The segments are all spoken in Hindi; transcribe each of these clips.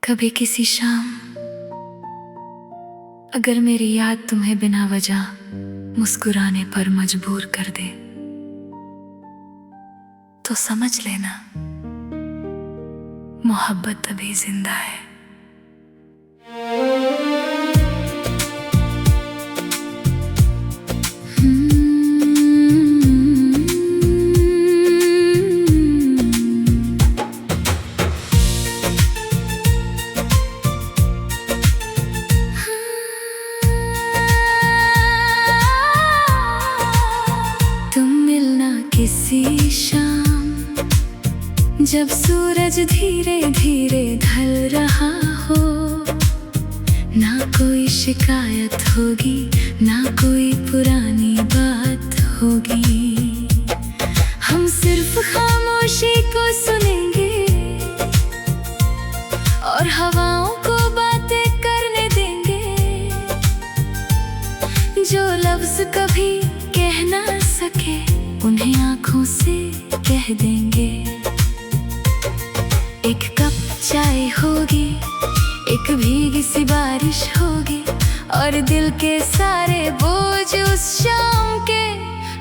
कभी किसी शाम अगर मेरी याद तुम्हें बिना वजह मुस्कुराने पर मजबूर कर दे तो समझ लेना मोहब्बत अभी जिंदा है। किसी शाम जब सूरज धीरे धीरे ढल रहा हो, ना कोई शिकायत होगी ना कोई पुरानी बात होगी। हम सिर्फ खामोशी को सुनेंगे और हवाओं को बातें करने देंगे। जो लफ्ज कभी कह ना सके उन्हें आँखों से कह देंगे। एक कप चाय होगी, एक भीगी सी बारिश होगी और दिल के सारे बोझ उस शाम के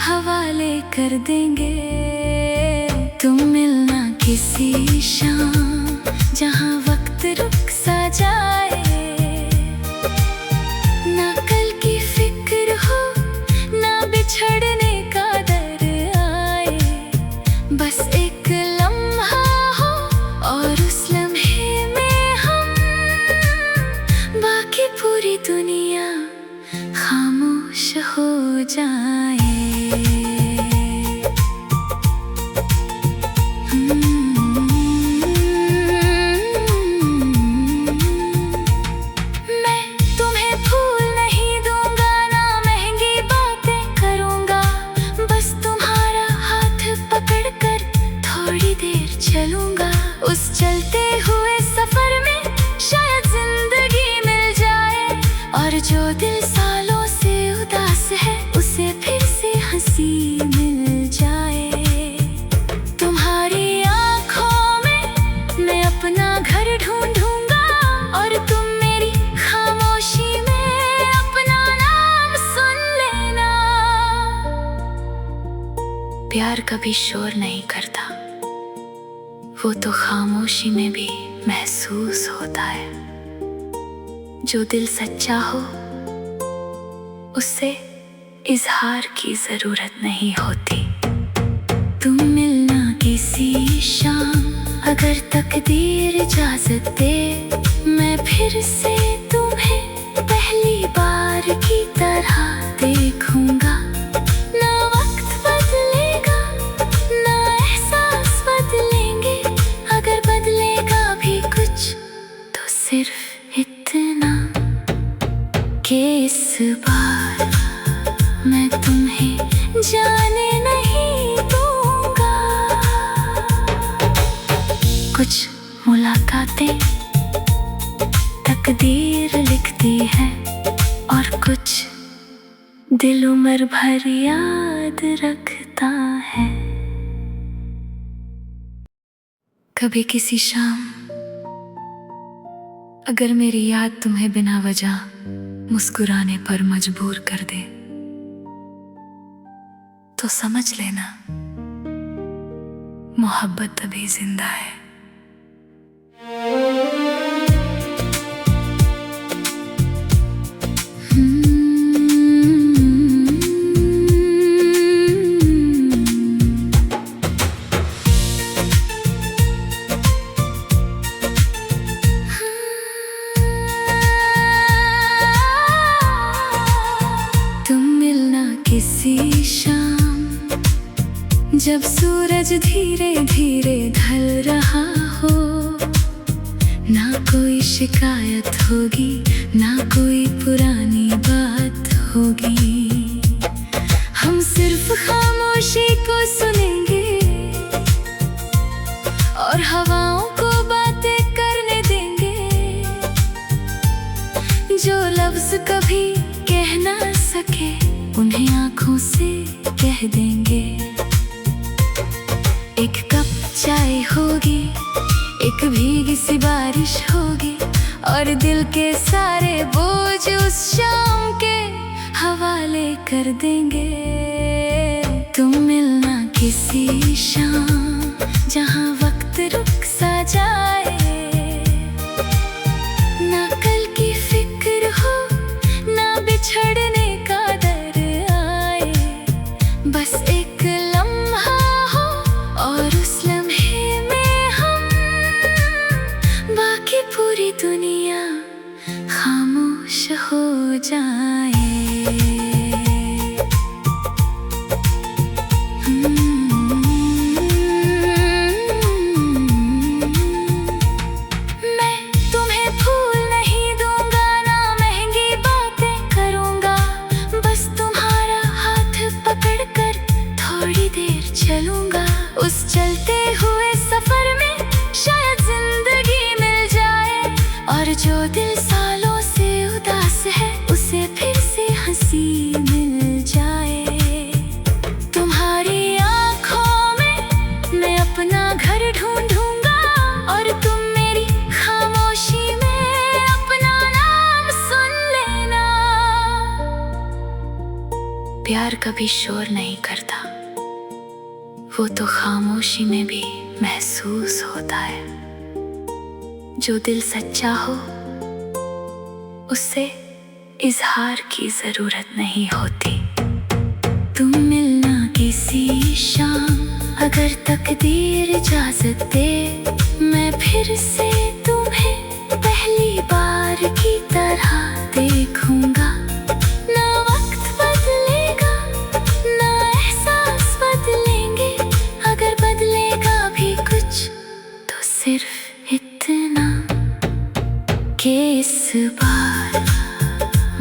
हवाले कर देंगे। तुम मिलना किसी शाम जहाँ वक्त रुक सा जाए, ना कल की फिक्र हो ना बिछड़ने का डर, बस एक लम्हा हो और उस लम्हे में हम, बाकी पूरी दुनिया खामोश हो जाए। मैं तुम्हें फूल नहीं दूंगा ना महंगी बातें करूंगा, बस तुम्हारा हाथ पकड़ कर थोड़ी देर चलूंगा। उस चलते हुए सफर में शायद जिंदगी मिल जाए और जो दिल सालों से उदास है उसे फिर से हंसी मिल जाए। तुम्हारी आंखों में मैं अपना घर ढूंढूंगा और तुम मेरी खामोशी में अपना नाम सुन लेना। प्यार कभी शोर नहीं करता, वो तो खामोशी में भी महसूस होता है। जो दिल सच्चा हो उससे इजहार की जरूरत नहीं होती। तुम मिलना किसी शाम अगर तकदीर इजाजत दे, मैं फिर से तुम्हें पहली बार की तरह देखूंगा। ना वक्त बदलेगा ना एहसास बदलेंगे, अगर बदलेगा भी कुछ तो सिर्फ इतना कि इस बार मैं तुम्हें जाने नहीं दूंगा। कुछ मुलाकातें तकदीर लिखती है और कुछ दिल उम्र भर याद रखता है। कभी किसी शाम अगर मेरी याद तुम्हें बिना वजह मुस्कुराने पर मजबूर कर दे तो समझ लेना मोहब्बत अभी जिंदा है। किसी शाम जब सूरज धीरे धीरे ढल रहा हो, ना कोई शिकायत होगी ना कोई पुरानी बात होगी। हम सिर्फ खामोशी को सुनेंगे और हवाओं को बातें करने देंगे। जो लफ्ज कभी कह ना सके उन्हें आँखों से कह देंगे। एक कप चाय होगी, एक भीगी सी बारिश होगी और दिल के सारे बोझ उस शाम के हवाले कर देंगे। तुम मिलना किसी शाम जहां वक्त रुक सा जाए, ना कल की फिक्र हो ना बिछड़ने का डर आए। बस एक लम्हा हो और उस लम्हे में हम, बाकी पूरी दुनिया खामोश हो जाए। मैं तुम्हें फूल नहीं दूंगा, ना महंगी बातें करूंगा, बस तुम्हारा हाथ पकड़कर थोड़ी देर चलूंगा। उस चलते हुए सफर में शायद जिंदगी मिल जाए, और जो दिल सालों से उदास है उसे फिर से हंसी मिल जाए। तुम्हारी आंखों में मैं अपना घर ढूंढूंगा, और तुम मेरी खामोशी में अपना नाम सुन लेना। प्यार कभी शोर नहीं करता, वो तो खामोशी में भी महसूस होता है। जो दिल सच्चा हो उससे इजहार की जरूरत नहीं होती। तुम मिलना किसी शाम, अगर तकदीर इजाजत दे, मैं फिर से तुम्हें पहली बार की तरह देखूंगा। ना वक्त बदलेगा ना एहसास बदलेंगे, अगर बदलेगा भी कुछ तो सिर्फ इतना कि इस बार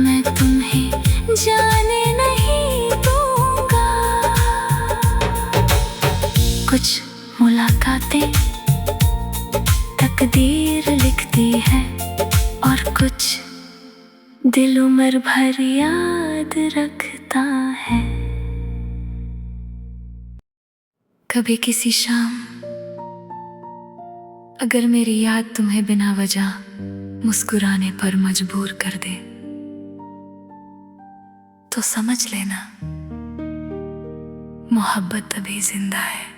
मैं तुम्हें जाने नहीं दूंगा। कुछ मुलाकातें तकदीर लिखती है, और कुछ दिल उम्र भर याद रखता है। कभी किसी शाम अगर मेरी याद तुम्हें बिना वजह मुस्कुराने पर मजबूर कर दे, तो समझ लेना मोहब्बत अभी जिंदा है।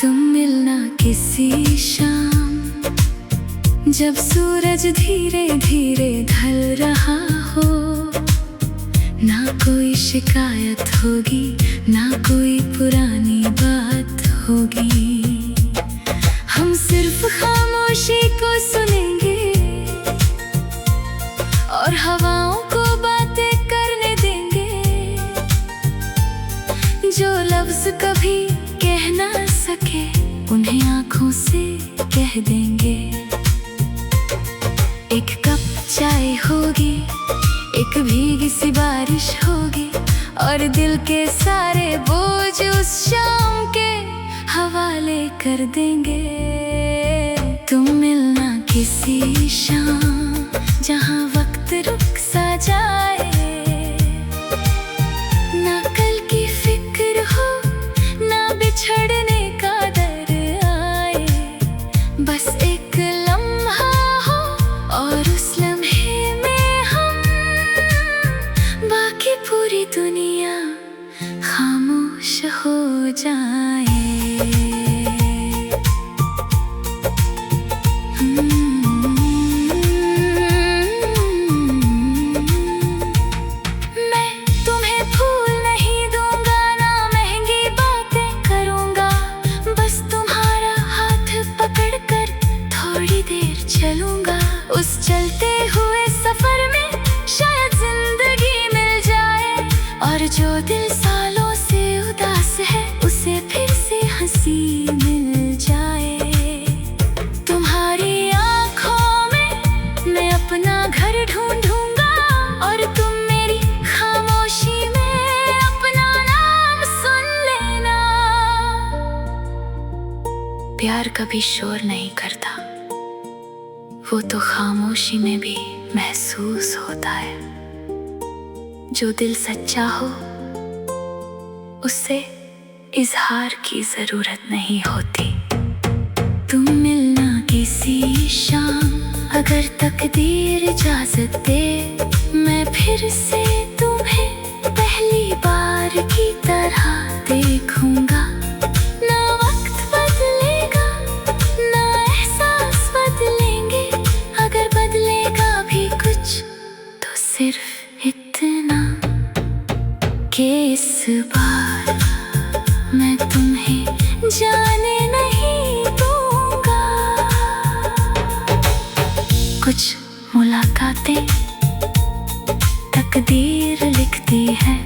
तुम मिलना किसी शाम जब सूरज धीरे धीरे ढल रहा हो, ना कोई शिकायत होगी ना कोई पुरानी बात होगी। हम सिर्फ खामोशी को सुनेंगे और हवाओं को बातें करने देंगे। जो लफ्ज कभी कह ना सके उन्हें आंखों से कह देंगे। एक कप चाय होगी, एक भीगी सी बारिश होगी, और दिल के सारे बोझ उस शाम के हवाले कर देंगे। तुम मिलना किसी शाम जहां वक्त रुक सा जाए, ना कल की फिक्र हो ना बिछड़ने का डर आए। बस एक लम्हा हो और उस लम्हे में हम, बाकी पूरी दुनिया खामोश हो जाए। मैं तुम्हें फूल नहीं दूंगा, ना महंगी बातें करूंगा, बस तुम्हारा हाथ पकड़कर थोड़ी देर चलूंगा। उस चलते हुए सफर में शायद जिंदगी मिल जाए, और जो दिल सालों से उदास है उसे फिर प्यार कभी शोर नहीं करता, वो तो खामोशी में भी महसूस होता है। जो दिल सच्चा हो उससे इजहार की जरूरत नहीं होती। तुम मिलना किसी शाम, अगर तकदीर इजाजत दे, मैं फिर से तुम्हें पहली बार की तरह देखूंगा। ना वक्त बदलेगा ना एहसास बदलेंगे, अगर बदलेगा भी कुछ तो सिर्फ इतना कि इस बार मैं तुम्हें जाने नहीं दूंगा। कुछ मुलाकातें तकदीर लिखती है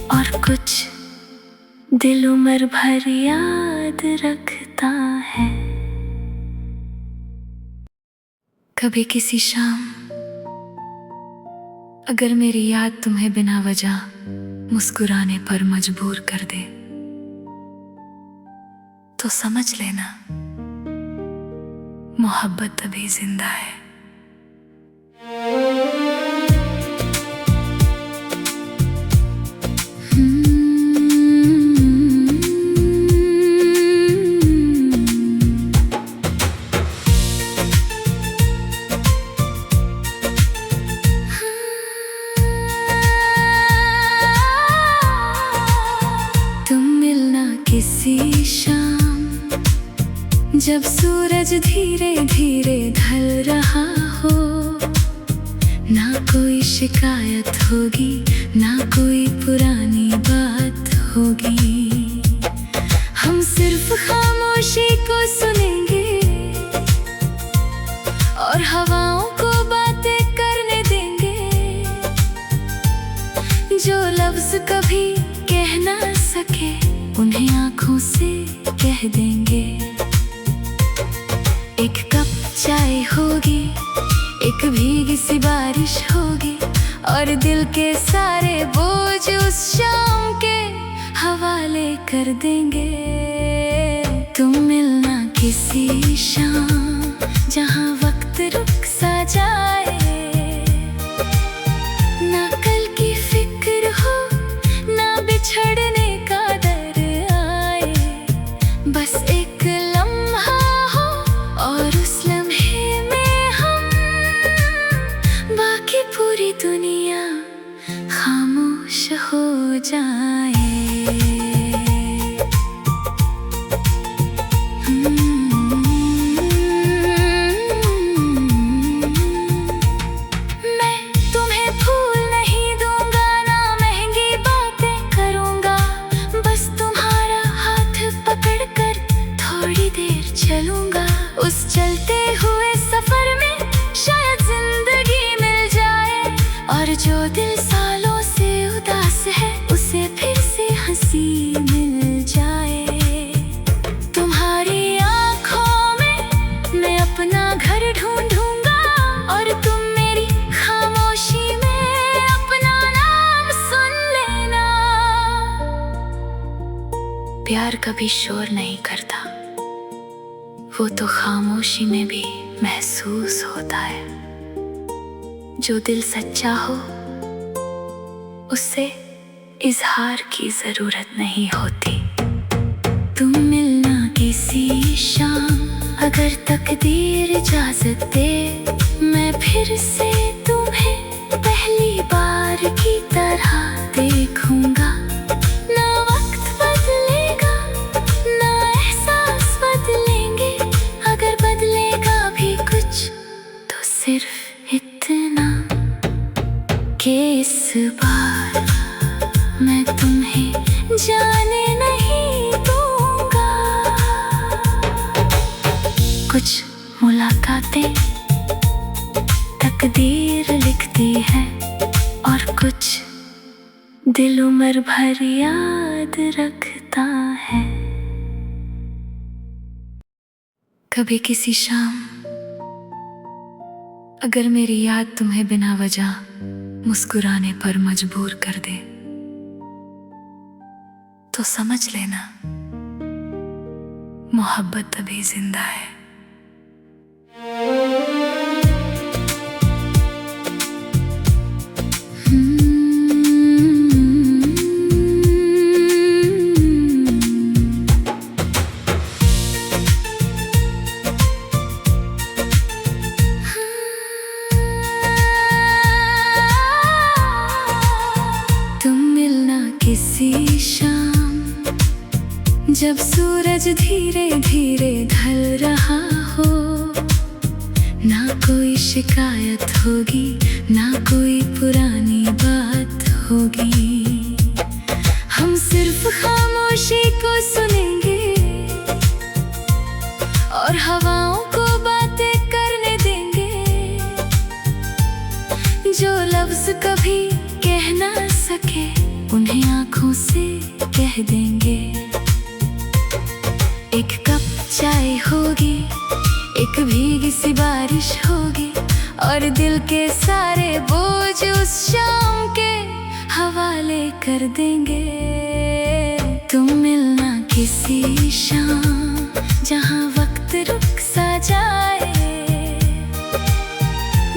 और कुछ दिल उम्र भर याद रखता है। कभी किसी शाम अगर मेरी याद तुम्हें बिना वजह मुस्कुराने पर मजबूर कर दे, तो समझ लेना मोहब्बत अभी जिंदा है। किसी शाम जब सूरज धीरे धीरे ढल रहा हो, ना कोई शिकायत होगी ना कोई पुरानी बात होगी। हम सिर्फ खामोशी को सुनेंगे और हवाओं को बातें करने देंगे। जो लफ्ज कभी कह ना सके उन्हें आंखों से कह देंगे। एक कप चाय होगी, एक भीगी सी बारिश होगी, और दिल के सारे बोझ उस शाम के हवाले कर देंगे। तुम मिलना किसी शाम जहां वक्त रुक सा जाए, ना कल की फिक्र हो ना बिछड़ने का डर आए। बस एक लम्हा हो और उस लम्हे में हम, बाकी पूरी दुनिया खामोश हो जाए। मैं तुम्हें फूल नहीं दूंगा ना महंगी बातें करूंगा, बस तुम्हारा हाथ पकड़कर थोड़ी देर चलूंगा। उस चलते हुए सफर में शायद जिंदगी मिल जाए, और जो दिल सालों से उदास है उसे फिर से हंसी मिल जाए। तुम्हारी आंखों में मैं अपना घर ढूंढूंगा, और तुम मेरी खामोशी में अपना नाम सुन लेना। प्यार कभी शोर नहीं करता, वो तो खामोशी में भी महसूस होता है। जो दिल सच्चा हो उससे इजहार की जरूरत नहीं होती। तुम मिलना किसी शाम, अगर तकदीर इजाजत दे, मैं फिर से तुम्हें पहली बार की तरह देखूंगा। ना वक्त बदलेगा ना एहसास बदलेंगे, अगर बदलेगा भी कुछ तो सिर्फ इतना कि इस बार मैं तुम्हें जाने नहीं दूंगा। कुछ मुलाकातें तकदीर लिखती है और कुछ दिल उम्र भर याद रखता है। कभी किसी शाम अगर मेरी याद तुम्हें बिना वजह मुस्कुराने पर मजबूर कर दे, तो समझ लेना मोहब्बत अभी जिंदा है। तुम मिलना किसी शाम, जब सूरज धीरे धीरे ढल रहा हो। ना कोई शिकायत होगी, ना कोई पुरानी बात होगी। हम सिर्फ खामोशी को सुनेंगे और हवाओं को बातें करने देंगे। जो लफ्ज कभी कह ना सके, उन्हें आंखों से कह देंगे। एक कप चाय होगी, एक भीगी सी बारिश होगी, और दिल के सारे बोझ उस शाम के हवाले कर देंगे। तुम मिलना किसी शाम, जहां वक्त रुक सा जाए।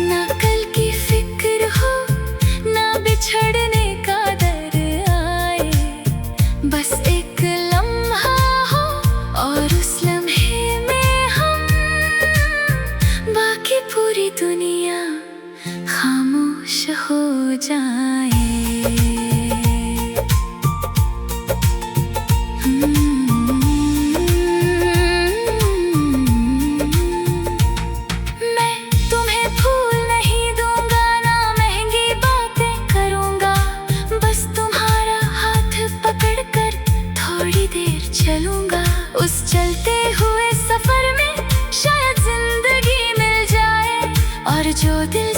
ना कल की फिक्र हो, ना बिछड़ने का डर आए। बस एक लम्हा हो और उस लम्हे में हम, बाकी पूरी दुनिया खामोश हो जाए। मैं तुम्हें फूल नहीं दूंगा, ना महंगी बातें करूंगा। बस तुम्हारा हाथ पकड़कर थोड़ी देर चलूंगा। उस चलते हुए सफर में शायद जिंदगी मिल जाए, और जो दिल